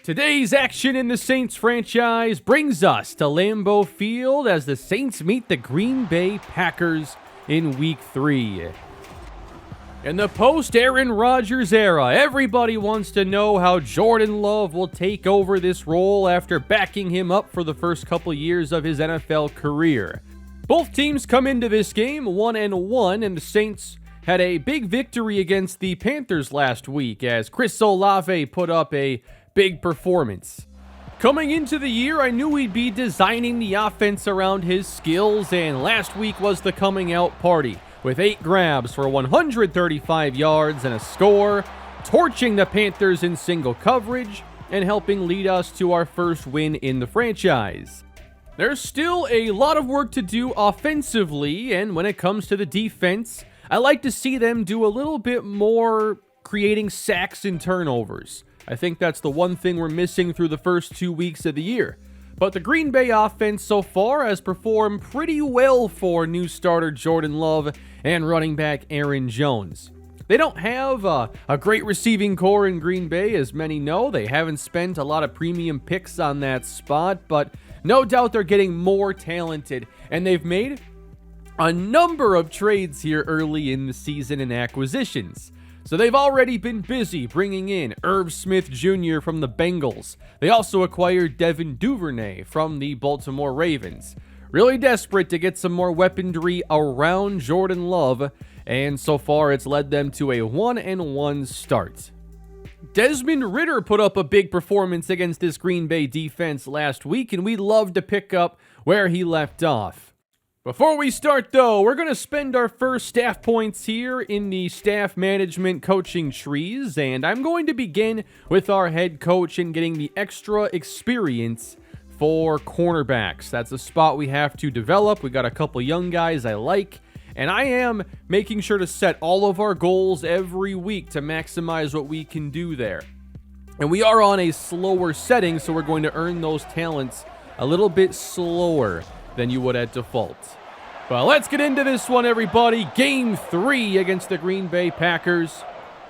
Today's action in the Saints franchise brings us to Lambeau Field as the Saints meet the Green Bay Packers in Week 3. In the post-Aaron Rodgers era, everybody wants to know how Jordan Love will take over this role after backing him up for the first couple years of his NFL career. Both teams come into this game 1-1, and the Saints had a big victory against the Panthers last week as Chris Olave put up a big performance. Coming into the year, I knew we'd be designing the offense around his skills, and last week was the coming out party, with 8 grabs for 135 yards and a score, torching the Panthers in single coverage, and helping lead us to our first win in the franchise. There's still a lot of work to do offensively, and when it comes to the defense, I like to see them do a little bit more creating sacks and turnovers. I think that's the one thing we're missing through the first 2 weeks of the year. But the Green Bay offense so far has performed pretty well for new starter Jordan Love and running back Aaron Jones. They don't have a great receiving core in Green Bay, as many know. They haven't spent a lot of premium picks on that spot, but no doubt they're getting more talented, and they've made a number of trades here early in the season and acquisitions. So they've already been busy bringing in Irv Smith Jr. from the Bengals. They also acquired Devin Duvernay from the Baltimore Ravens. Really desperate to get some more weaponry around Jordan Love, and so far it's led them to a 1-1 start. Desmond Ridder put up a big performance against this Green Bay defense last week, and we'd love to pick up where he left off. Before we start, though, we're going to spend our first staff points here in the staff management coaching trees, and I'm going to begin with our head coach and getting the extra experience for cornerbacks. That's a spot we have to develop. We got a couple young guys I like, and I am making sure to set all of our goals every week to maximize what we can do there. And we are on a slower setting, so we're going to earn those talents a little bit slower than you would at default. Well, let's get into this one, everybody. Game 3 against the Green Bay Packers.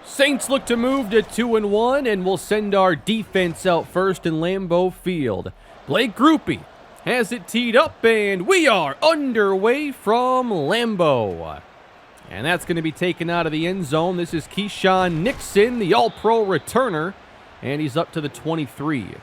Saints look to move to 2-1, and we'll send our defense out first in Lambeau Field. Blake Grupe has it teed up, and we are underway from Lambeau. And that's going to be taken out of the end zone. This is Keyshawn Nixon, the All-Pro returner, and he's up to the 23.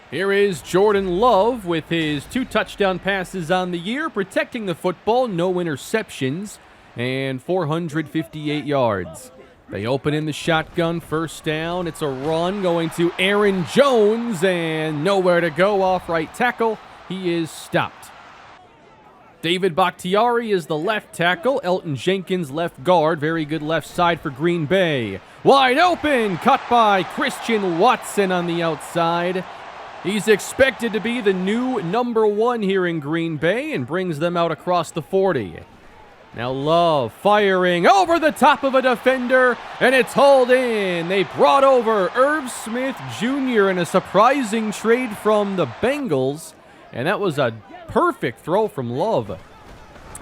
Here is Jordan Love with his 2 touchdown passes on the year, protecting the football, no interceptions, and 458 yards. They open in the shotgun, first down. It's a run going to Aaron Jones, and nowhere to go off right tackle. He is stopped. David Bakhtiari is the left tackle. Elton Jenkins left guard. Very good left side for Green Bay. Wide open, cut by Christian Watson on the outside. He's expected to be the new number 1 here in Green Bay and brings them out across the 40. Now Love firing over the top of a defender, and it's hauled in. They brought over Irv Smith Jr. in a surprising trade from the Bengals, and that was a perfect throw from Love.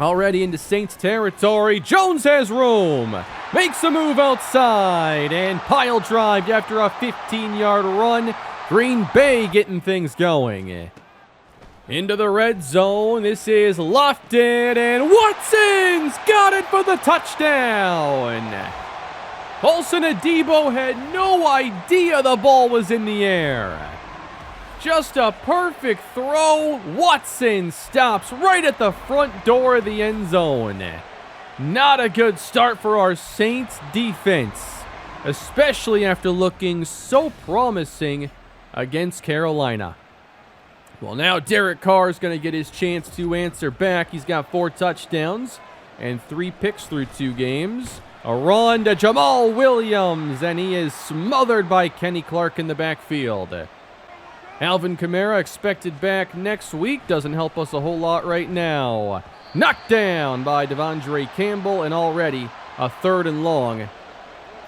Already into Saints territory. Jones has room. Makes a move outside, and pile drive after a 15-yard run. Green Bay getting things going. Into the red zone. This is lofted, and Watson's got it for the touchdown. Paulson Adebo had no idea the ball was in the air. Just a perfect throw. Watson stops right at the front door of the end zone. Not a good start for our Saints defense, especially after looking so promising against Carolina. Well, now Derek Carr is going to get his chance to answer back. He's got 4 touchdowns and 3 picks through 2 games. A run to Jamal Williams, and he is smothered by Kenny Clark in the backfield. Alvin Kamara expected back next week. Doesn't help us a whole lot right now. Knocked down by Devondre Campbell, and already a 3rd and long,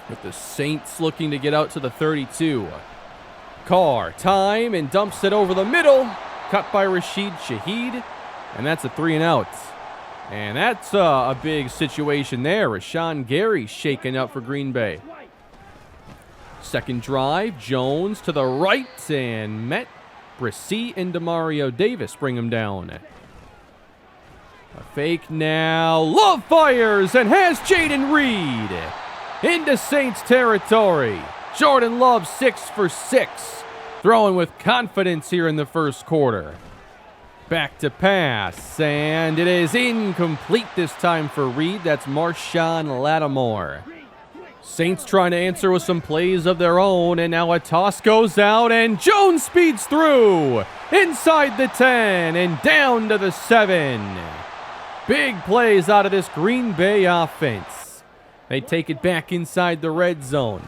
with the Saints looking to get out to the 32. Carr, time, and dumps it over the middle. Cut by Rashid Shaheed, and that's a 3-and-out. And that's a big situation there. Rashawn Gary shaken up for Green Bay. Second drive, Jones to the right and met. Brissy and Demario Davis bring him down. A fake now. Love fires and has Jaden Reed into Saints territory. Jordan Love 6 for 6. Throwing with confidence here in the first quarter. Back to pass, and it is incomplete this time for Reed. That's Marshawn Lattimore. Saints trying to answer with some plays of their own, and now a toss goes out, and Jones speeds through inside the 10 and down to the 7. Big plays out of this Green Bay offense. They take it back inside the red zone.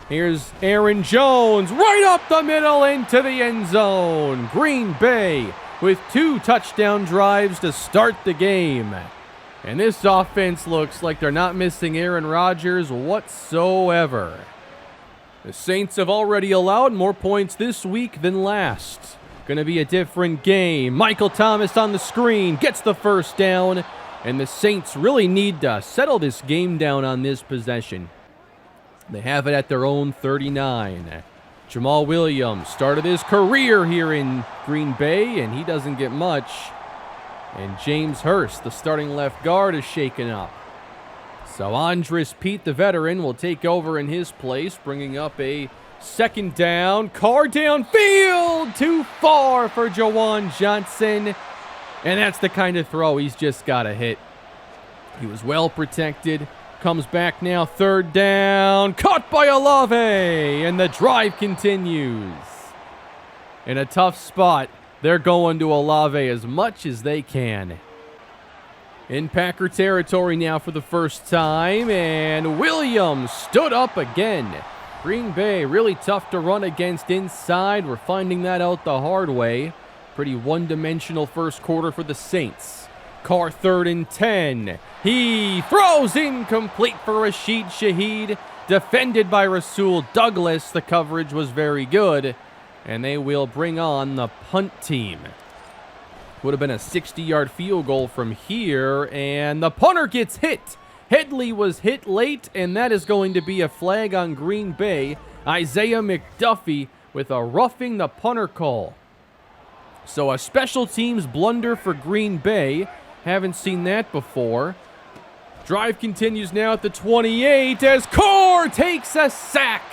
Here's Aaron Jones right up the middle into the end zone. Green Bay with 2 touchdown drives to start the game. And this offense looks like they're not missing Aaron Rodgers whatsoever. The Saints have already allowed more points this week than last. Going to be a different game. Michael Thomas on the screen, gets the first down. And the Saints really need to settle this game down on this possession. They have it at their own 39. Jamal Williams started his career here in Green Bay, and he doesn't get much. And James Hurst, the starting left guard, is shaken up. So Andres Pete, the veteran, will take over in his place, bringing up a second down. Carr downfield, too far for Jawan Johnson. And that's the kind of throw he's just got to hit. He was well protected. Comes back now, third down. Caught by Olave, and the drive continues. In a tough spot, they're going to Olave as much as they can. In Packer territory now for the first time, and Williams stood up again. Green Bay really tough to run against inside. We're finding that out the hard way. Pretty one-dimensional first quarter for the Saints. Carr 3rd and 10. He throws incomplete for Rashid Shaheed. Defended by Rasul Douglas. The coverage was very good. And they will bring on the punt team. Would have been a 60-yard field goal from here. And the punter gets hit. Headley was hit late, and that is going to be a flag on Green Bay. Isaiah McDuffie with a roughing the punter call. So a special teams blunder for Green Bay. Haven't seen that before. Drive continues now at the 28 as Carr takes a sack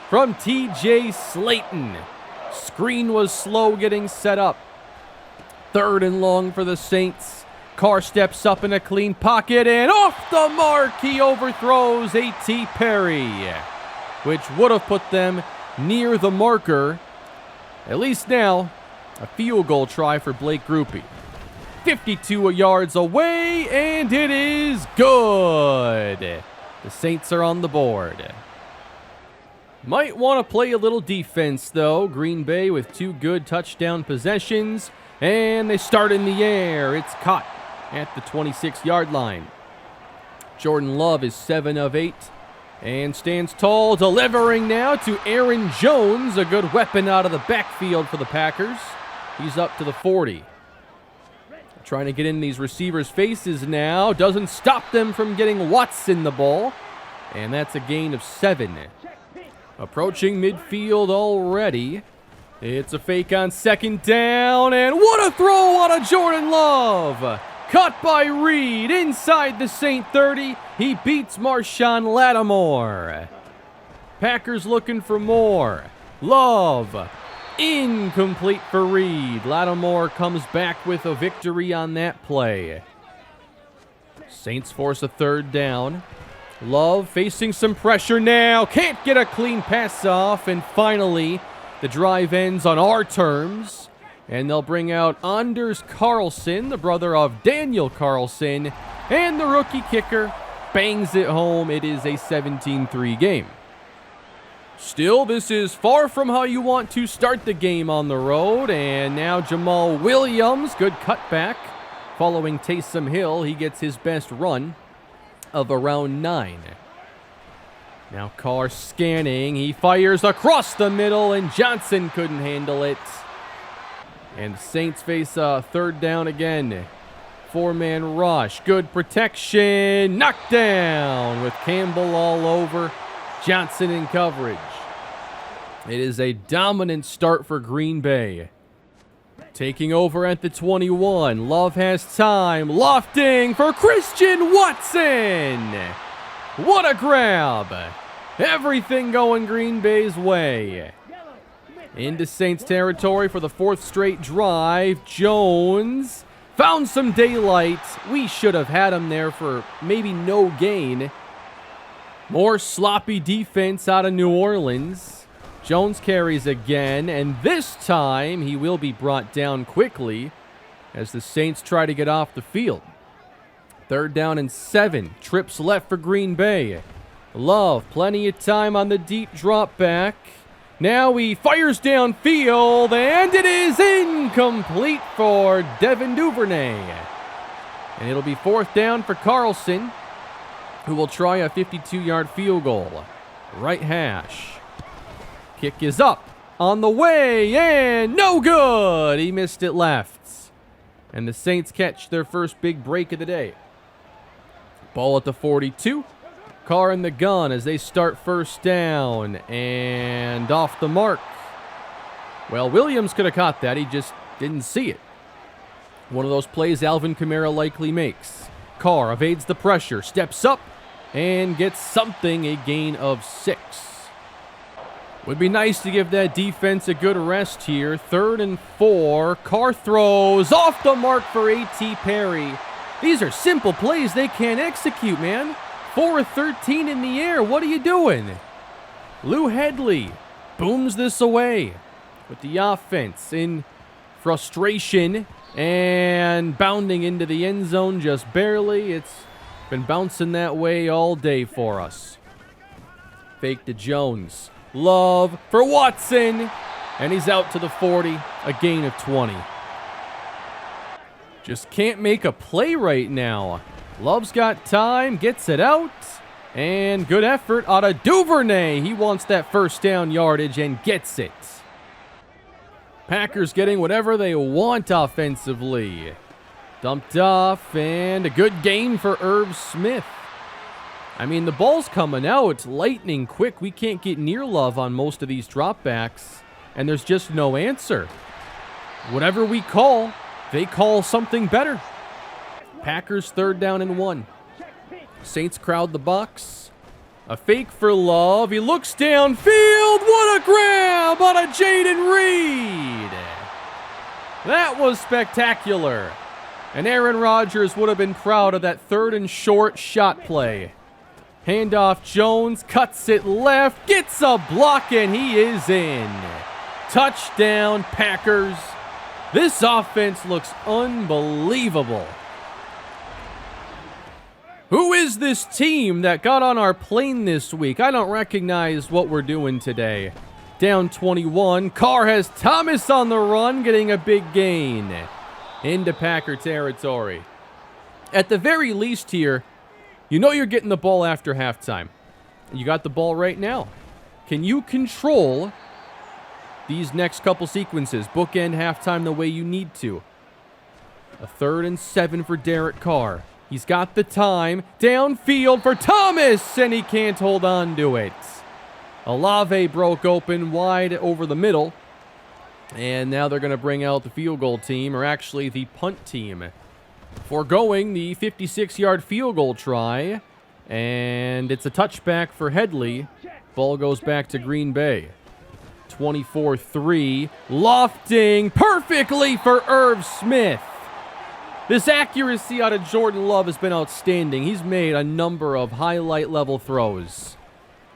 from TJ Slayton. Screen was slow getting set up. 3rd and long for the Saints. Carr steps up in a clean pocket, and off the mark, he overthrows A.T. Perry, which would have put them near the marker. At least now, a field goal try for Blake Grupe. 52 yards away, and it is good. The Saints are on the board. Might want to play a little defense, though. Green Bay with 2 good touchdown possessions, and they start in the air. It's caught at the 26-yard line. Jordan Love is 7 of 8 and stands tall, delivering now to Aaron Jones, a good weapon out of the backfield for the Packers. He's up to the 40. Trying to get in these receivers' faces now. Doesn't stop them from getting Watson the ball. And that's a gain of 7. Approaching midfield already. It's a fake on second down. And what a throw out of Jordan Love. Caught by Reed inside the Saint 30. He beats Marshawn Lattimore. Packers looking for more. Love. Incomplete for Reed. Lattimore comes back with a victory on that play. Saints force a 3rd down. Love facing some pressure now. Can't get a clean pass off. And finally, the drive ends on our terms. And they'll bring out Anders Carlson, the brother of Daniel Carlson. And the rookie kicker bangs it home. It is a 17-3 game. Still, this is far from how you want to start the game on the road. And now Jamal Williams, good cutback. Following Taysom Hill, he gets his best run of around 9. Now Carr scanning. He fires across the middle, and Johnson couldn't handle it. And Saints face a 3rd down again. 4-man rush. Good protection. Knocked down with Campbell all over. Johnson in coverage. It is a dominant start for Green Bay. Taking over at the 21. Love has time. Lofting for Christian Watson. What a grab. Everything going Green Bay's way. Into Saints territory for the 4th straight drive. Jones found some daylight. We should have had him there for maybe no gain. More sloppy defense out of New Orleans. Jones carries again, and this time he will be brought down quickly as the Saints try to get off the field. 3rd down and 7. Trips left for Green Bay. Love, plenty of time on the deep drop back. Now he fires downfield, and it is incomplete for Devin Duvernay. And it'll be 4th down for Carlson, who will try a 52-yard field goal. Right hash. Kick is up, on the way, and no good! He missed it left. And the Saints catch their first big break of the day. Ball at the 42. Carr in the gun as they start 1st down, and off the mark. Well, Williams could have caught that, he just didn't see it. One of those plays Alvin Kamara likely makes. Carr evades the pressure, steps up, and gets something, a gain of 6. Would be nice to give that defense a good rest here. 3rd and 4. Carr throws off the mark for A.T. Perry. These are simple plays they can't execute, man. 4 of 13 in the air. What are you doing? Lou Headley booms this away with the offense in frustration and bounding into the end zone just barely. It's been bouncing that way all day for us. Fake to Jones. Love for Watson, and he's out to the 40, a gain of 20. Just can't make a play right now. Love's got time, gets it out, and good effort out of Duvernay. He wants that 1st down yardage and gets it. Packers getting whatever they want offensively. Dumped off, and a good gain for Irv Smith. I mean, the ball's coming out lightning quick. We can't get near Love on most of these dropbacks, and there's just no answer. Whatever we call, they call something better. Packers 3rd down and 1. Saints crowd the box. A fake for Love. He looks downfield. What a grab out of Jaden Reed. That was spectacular. And Aaron Rodgers would have been proud of that 3rd and short shot play. Handoff, Jones cuts it left, gets a block, and he is in. Touchdown, Packers. This offense looks unbelievable. Who is this team that got on our plane this week? I don't recognize what we're doing today. Down 21. Carr has Thomas on the run, getting a big gain into Packer territory. At the very least here, you know you're getting the ball after halftime. You got the ball right now. Can you control these next couple sequences? Bookend halftime the way you need to. A 3rd and 7 for Derek Carr. He's got the time. Downfield for Thomas, and he can't hold on to it. Olave broke open wide over the middle. And now they're going to bring out the field goal team, or actually the punt team, foregoing the 56-yard field goal try, and it's a touchback for Headley. Ball goes back to Green Bay. 24-3, lofting perfectly for Irv Smith. This accuracy out of Jordan Love has been outstanding. He's made a number of highlight-level throws.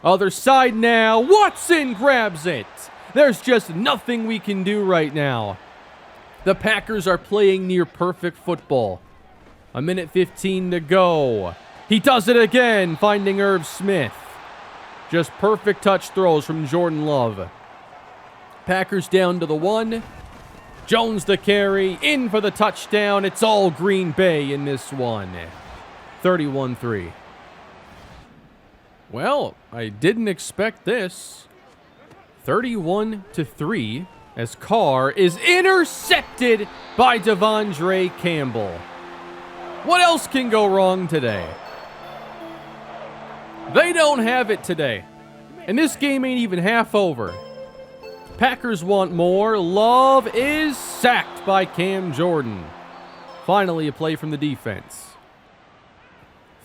Other side now, Watson grabs it. There's just nothing we can do right now. The Packers are playing near perfect football. 1:15 to go. He does it again, finding Irv Smith. Just perfect touch throws from Jordan Love. Packers down to the 1. Jones the carry, in for the touchdown. It's all Green Bay in this one. 31-3. Well, I didn't expect this. 31-3 as Carr is intercepted by Devondre Campbell. What else can go wrong today? They don't have it today. And this game ain't even half over. Packers want more. Love is sacked by Cam Jordan. Finally, a play from the defense.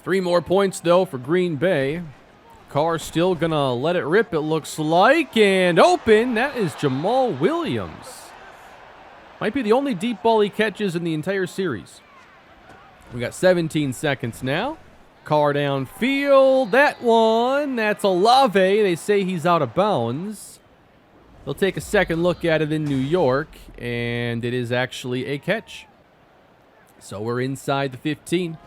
3 more points, though, for Green Bay. Carr still going to let it rip, it looks like. And open. That is Jamal Williams. Might be the only deep ball he catches in the entire series. We got 17 seconds now. Carr downfield. That one. That's Olave. They say he's out of bounds. They'll take a second look at it in New York. And it is actually a catch. So we're inside the 15.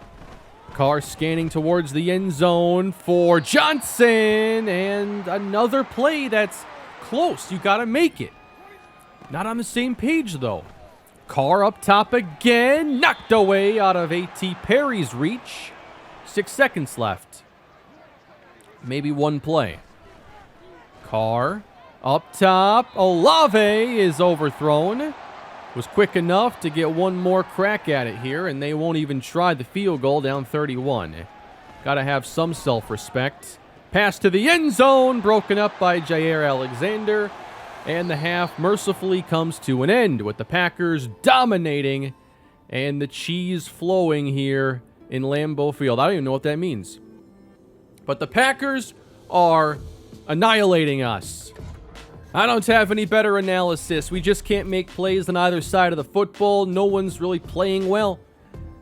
Carr scanning towards the end zone for Johnson. And another play that's close. You got to make it. Not on the same page, though. Carr up top again. Knocked away out of A.T. Perry's reach. 6 seconds left. Maybe one play. Carr up top. Olave is overthrown. Was quick enough to get one more crack at it here, and they won't even try the field goal down 31. Got to have some self-respect. Pass to the end zone, broken up by Jair Alexander, and the half mercifully comes to an end with the Packers dominating and the cheese flowing here in Lambeau Field. I don't even know what that means. But the Packers are annihilating us. I don't have any better analysis. We just can't make plays on either side of the football. No one's really playing well.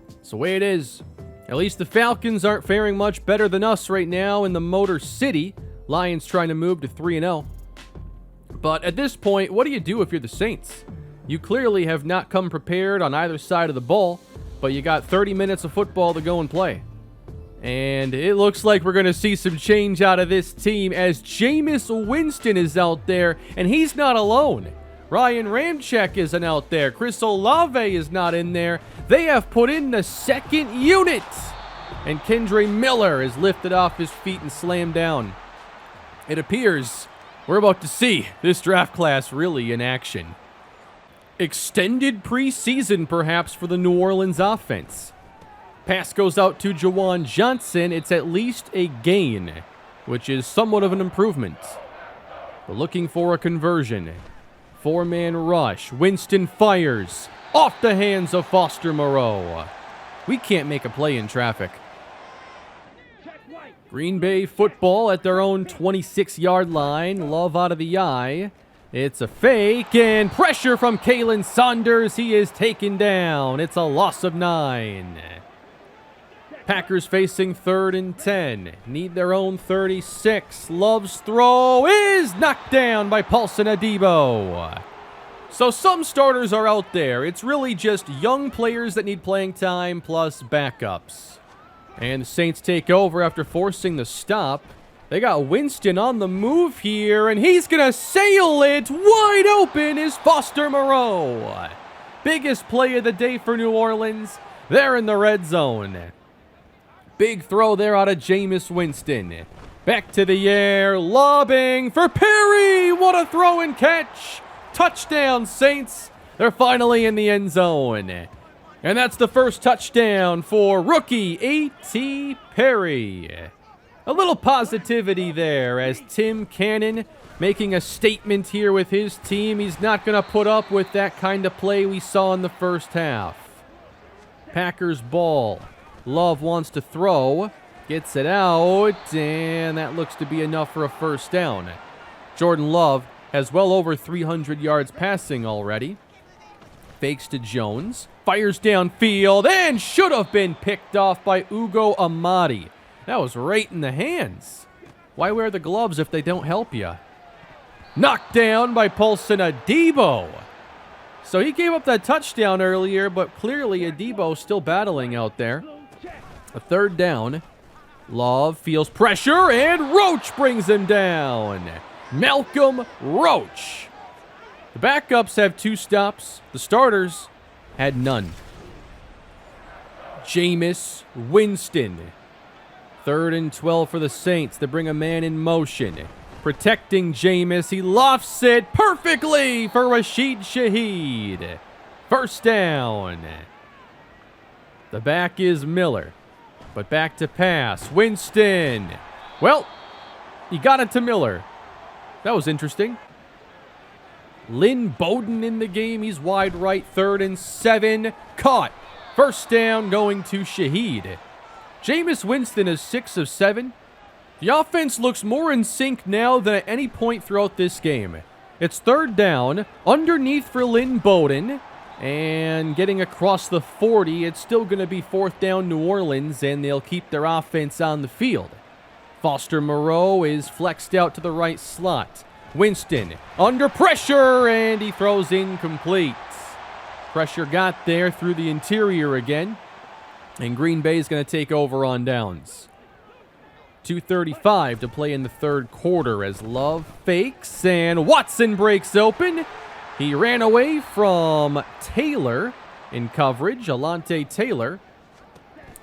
It's the way it is. At least the Falcons aren't faring much better than us right now in the Motor City. Lions trying to move to 3-0. But at this point, what do you do if you're the Saints? You clearly have not come prepared on either side of the ball, but you got 30 minutes of football to go and play. And it looks like we're going to see some change out of this team as Jameis Winston is out there, and he's not alone. Ryan Ramczyk isn't out there. Chris Olave is not in there. They have put in the second unit. And Kendre Miller is lifted off his feet and slammed down. It appears we're about to see this draft class really in action. Extended preseason, perhaps, for the New Orleans offense. Pass goes out to Juwan Johnson. It's at least a gain, which is somewhat of an improvement. We're looking for a conversion. 4-man rush. Winston fires off the hands of Foster Moreau. We can't make a play in traffic. Green Bay football at their own 26-yard line. Love out of the eye. It's a fake and pressure from Kalen Saunders. He is taken down. It's a loss of 9. Packers facing 3rd and 10. Need their own 36. Love's throw is knocked down by Paulson Adebo. So some starters are out there. It's really just young players that need playing time plus backups. And the Saints take over after forcing the stop. They got Winston on the move here, and he's going to sail it. Wide open is Foster Moreau. Biggest play of the day for New Orleans. They're in the red zone. Big throw there out of Jameis Winston. Back to the air, lobbing for Perry. What a throw and catch. Touchdown, Saints. They're finally in the end zone. And that's the first touchdown for rookie A.T. Perry. A little positivity there as Tim Cannon making a statement here with his team. He's not going to put up with that kind of play we saw in the first half. Packers ball. Love wants to throw, gets it out, and that looks to be enough for a first down. Jordan Love has well over 300 yards passing already. Fakes to Jones, fires downfield, and should have been picked off by Ugo Amadi. That was right in the hands. Why wear the gloves if they don't help you? Knocked down by Paulson Adebo. So he gave up that touchdown earlier, but clearly Adebo still battling out there. A 3rd down. Love feels pressure, and Roach brings him down. Malcolm Roach. The backups have 2 stops. The starters had none. Jameis Winston. 3rd and 12 for the Saints. They bring a man in motion. Protecting Jameis. He lofts it perfectly for Rashid Shaheed. First down. The back is Miller. But back to pass. Winston. Well, he got it to Miller. That was interesting. Lynn Bowden in the game. He's wide right, 3rd and 7. Caught. First down going to Shaheed. Jameis Winston is 6 of 7. The offense looks more in sync now than at any point throughout this game. It's 3rd down, underneath for Lynn Bowden, and getting across the 40. It's still going to be 4th down New Orleans, and they'll keep their offense on the field. Foster Moreau is flexed out to the right slot. Winston under pressure, and he throws incomplete. Pressure got there through the interior again, and Green Bay is going to take over on downs. 2:35 to play in the 3rd quarter as Love fakes and Watson breaks open. He ran away from Taylor in coverage, Alontae Taylor.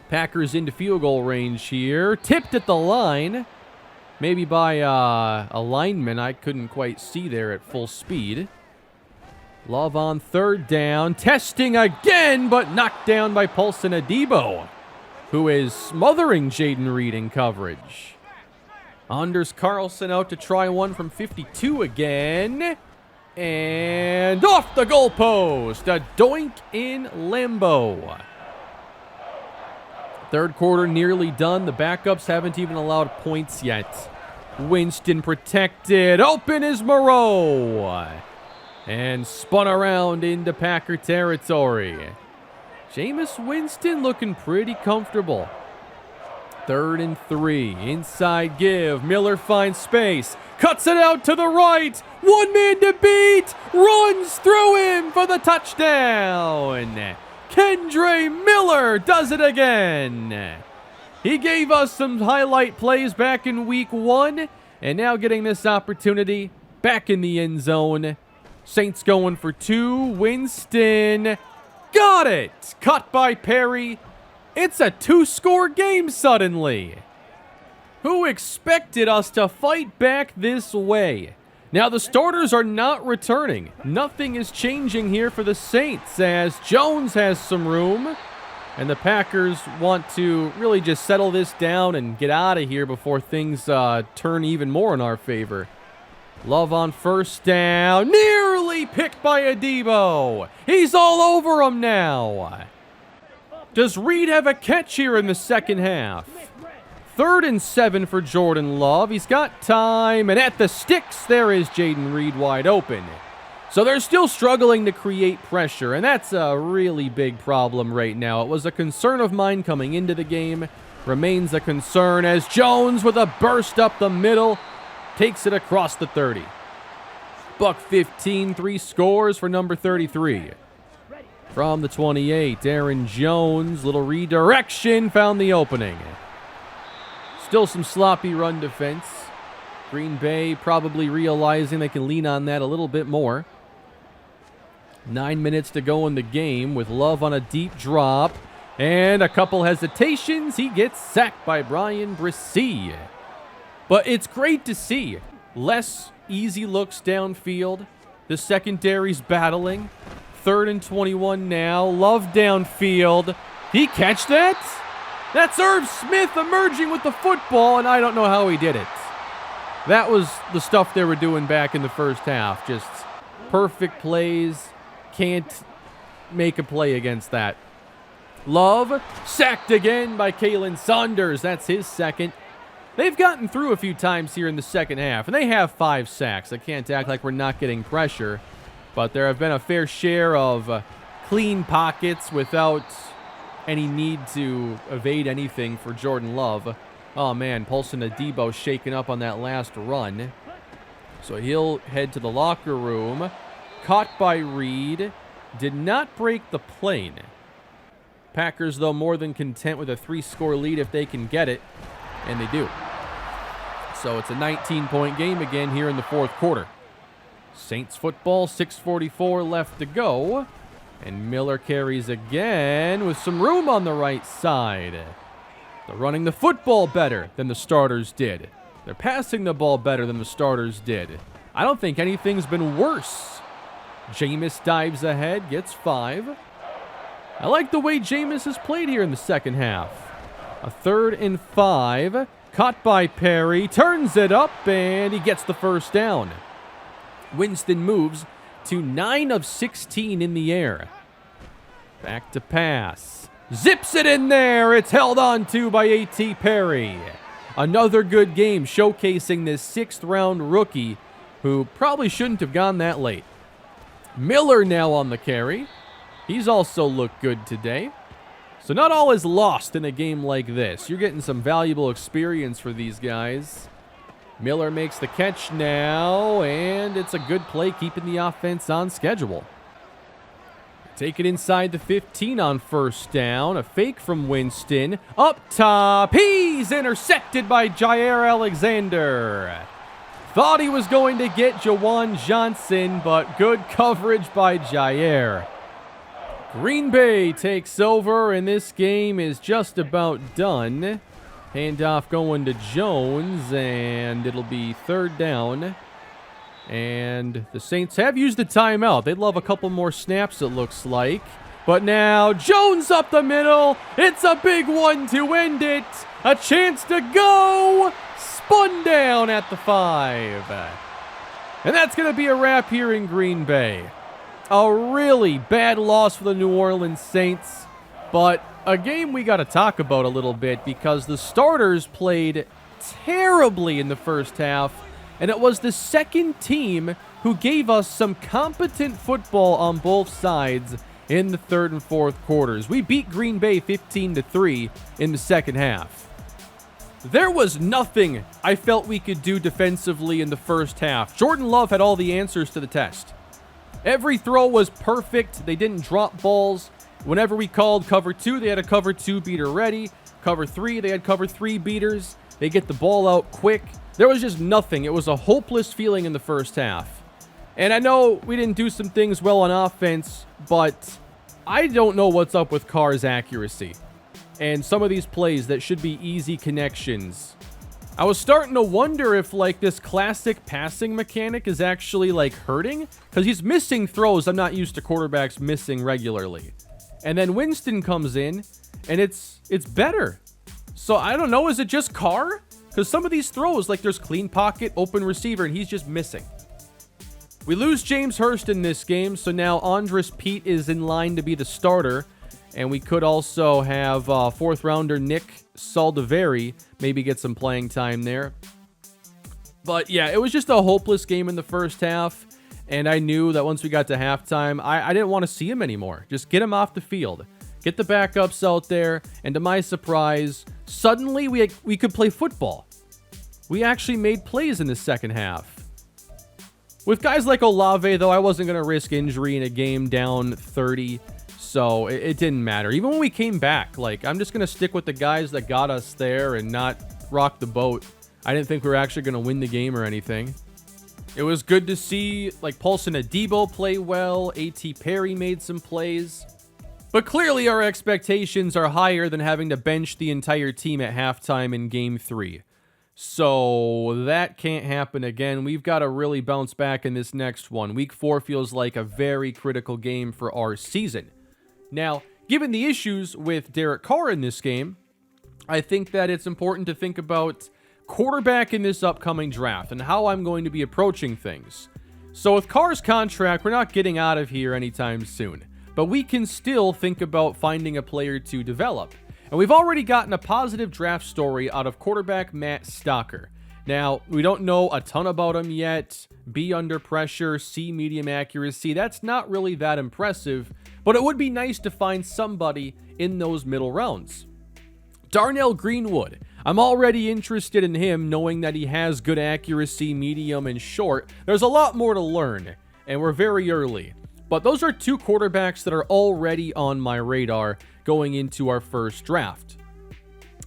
Packers into field goal range here. Tipped at the line, maybe by a lineman. I couldn't quite see there at full speed. Love on 3rd down, testing again, but knocked down by Paulson Adebo, who is smothering Jaden Reed in coverage. Anders Carlson out to try one from 52 again. And off the goalpost. A doink in Lambeau. 3rd quarter nearly done. The backups haven't even allowed points yet. Winston protected. Open is Moreau. And spun around into Packer territory. Jameis Winston looking pretty comfortable. 3rd and 3. Inside give. Miller finds space. Cuts it out to the right. One man to beat. Runs through him for the touchdown. Kendre Miller does it again. He gave us some highlight plays back in week 1. And now getting this opportunity back in the end zone. Saints going for 2. Winston got it! Cut by Perry. It's a 2-score game suddenly. Who expected us to fight back this way? Now the starters are not returning. Nothing is changing here for the Saints as Jones has some room. And the Packers want to really just settle this down and get out of here before things turn even more in our favor. Love on 1st down. Nearly picked by Adebo. He's all over him now. Does Reed have a catch here in the 2nd half? 3rd and 7 for Jordan Love. He's got time. And at the sticks, there is Jaden Reed wide open. So they're still struggling to create pressure. And that's a really big problem right now. It was a concern of mine coming into the game. Remains a concern as Jones with a burst up the middle. Takes it across the 30. Buck 15, 3 scores for number 33. From the 28, Aaron Jones, little redirection, found the opening. Still some sloppy run defense. Green Bay probably realizing they can lean on that a little bit more. 9 minutes to go in the game with Love on a deep drop. And a couple hesitations. He gets sacked by Brian Bresee. But it's great to see less easy looks downfield. The secondary's battling. 3rd and 21 now. Love downfield. Did he catch that? That's Irv Smith emerging with the football, and I don't know how he did it. That was the stuff they were doing back in the 1st half. Just perfect plays. Can't make a play against that. Love sacked again by Kalen Saunders. That's his 2nd. They've gotten through a few times here in the 2nd half, and they have 5 sacks. I can't act like we're not getting pressure, but there have been a fair share of clean pockets without any need to evade anything for Jordan Love. Oh man, Paulson Adebo shaken up on that last run. So he'll head to the locker room. Caught by Reed. Did not break the plane. Packers, though, more than content with a 3-score lead if they can get it, and they do. So it's a 19-point game again here in the 4th quarter. Saints football, 6:44 left to go. And Miller carries again with some room on the right side. They're running the football better than the starters did. They're passing the ball better than the starters did. I don't think anything's been worse. Jameis dives ahead, gets 5. I like the way Jameis has played here in the 2nd half. A 3rd and 5. Caught by Perry. Turns it up, and he gets the 1st down. Winston moves to 9 of 16 in the air. Back to pass. Zips it in there. It's held on to by A.T. Perry. Another good game showcasing this 6th-round rookie who probably shouldn't have gone that late. Miller now on the carry. He's also looked good today. So not all is lost in a game like this. You're getting some valuable experience for these guys. Miller makes the catch now, and it's a good play keeping the offense on schedule. Take it inside the 15 on 1st down. A fake from Winston. Up top. He's intercepted by Jair Alexander. Thought he was going to get Jawan Johnson, but good coverage by Jair. Green Bay takes over, and this game is just about done. Handoff going to Jones, and it'll be 3rd down. And the Saints have used the timeout. They'd love a couple more snaps, it looks like. But now, Jones up the middle. It's a big one to end it. A chance to go. Spun down at the 5. And that's going to be a wrap here in Green Bay. A really bad loss for the New Orleans Saints. But a game we got to talk about a little bit because the starters played terribly in the first half. And it was the second team who gave us some competent football on both sides in the 3rd and 4th quarters. We beat Green Bay 15-3 in the second half. There was nothing I felt we could do defensively in the first half. Jordan Love had all the answers to the test. Every throw was perfect. They didn't drop balls. Whenever we called cover 2, they had a cover 2 beater ready. Cover 3, they had cover 3 beaters. They get the ball out quick. There was just nothing. It was a hopeless feeling in the first half. And I know we didn't do some things well on offense, but I don't know what's up with Carr's accuracy. And some of these plays that should be easy connections. I was starting to wonder if, like, this classic passing mechanic is actually, like, hurting. Because he's missing throws I'm not used to quarterbacks missing regularly. And then Winston comes in, and it's better. So I don't know, is it just Carr? Because some of these throws, like there's clean pocket, open receiver, and he's just missing. We lose James Hurst in this game, so now Andres Pete is in line to be the starter. And we could also have 4th rounder Nick Saldiveri maybe get some playing time there. But yeah, it was just a hopeless game in the first half. And I knew that once we got to halftime, I didn't want to see him anymore. Just get him off the field. Get the backups out there. And to my surprise, suddenly we could play football. We actually made plays in the second half. With guys like Olave, though, I wasn't going to risk injury in a game down 30. So it didn't matter. Even when we came back, like, I'm just going to stick with the guys that got us there and not rock the boat. I didn't think we were actually going to win the game or anything. It was good to see, like, Paulson Adebo play well. A.T. Perry made some plays. But clearly our expectations are higher than having to bench the entire team at halftime in Game 3. So that can't happen again. We've got to really bounce back in this next one. Week 4 feels like a very critical game for our season. Now, given the issues with Derek Carr in this game, I think that it's important to think about quarterback in this upcoming draft and how I'm going to be approaching things. So with Carr's contract, we're not getting out of here anytime soon, but we can still think about finding a player to develop. And we've already gotten a positive draft story out of quarterback Matt Stocker. Now, we don't know a ton about him yet. B under pressure, C medium accuracy. That's not really that impressive, but it would be nice to find somebody in those middle rounds. Darnell Greenwood. I'm already interested in him, knowing that he has good accuracy, medium, and short. There's a lot more to learn, and we're very early. But those are 2 quarterbacks that are already on my radar going into our first draft.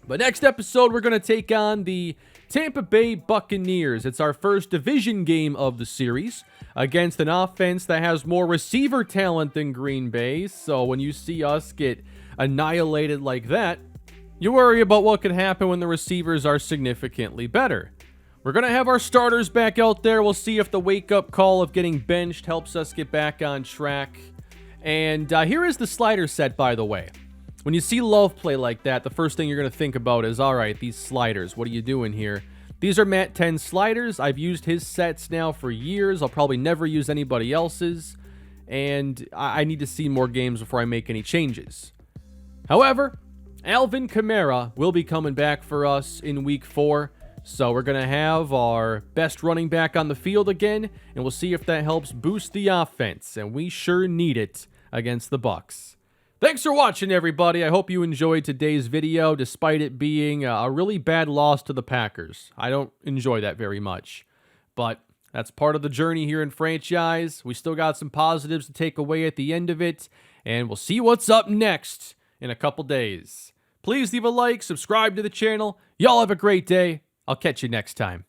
But next episode, we're going to take on the Tampa Bay Buccaneers. It's our first division game of the series against an offense that has more receiver talent than Green Bay. So when you see us get annihilated like that, you worry about what could happen when the receivers are significantly better. We're going to have our starters back out there. We'll see if the wake-up call of getting benched helps us get back on track. And here is the slider set, by the way. When you see Love play like that, the first thing you're going to think about is, all right, these sliders, what are you doing here? These are Matt 10 sliders. I've used his sets now for years. I'll probably never use anybody else's, and I need to see more games before I make any changes. However, Alvin Kamara will be coming back for us in week 4. So we're going to have our best running back on the field again, and we'll see if that helps boost the offense, and we sure need it against the Bucs. Thanks for watching, everybody. I hope you enjoyed today's video, despite it being a really bad loss to the Packers. I don't enjoy that very much, but that's part of the journey here in franchise. We still got some positives to take away at the end of it, and we'll see what's up next in a couple days. Please leave a like, subscribe to the channel. Y'all have a great day. I'll catch you next time.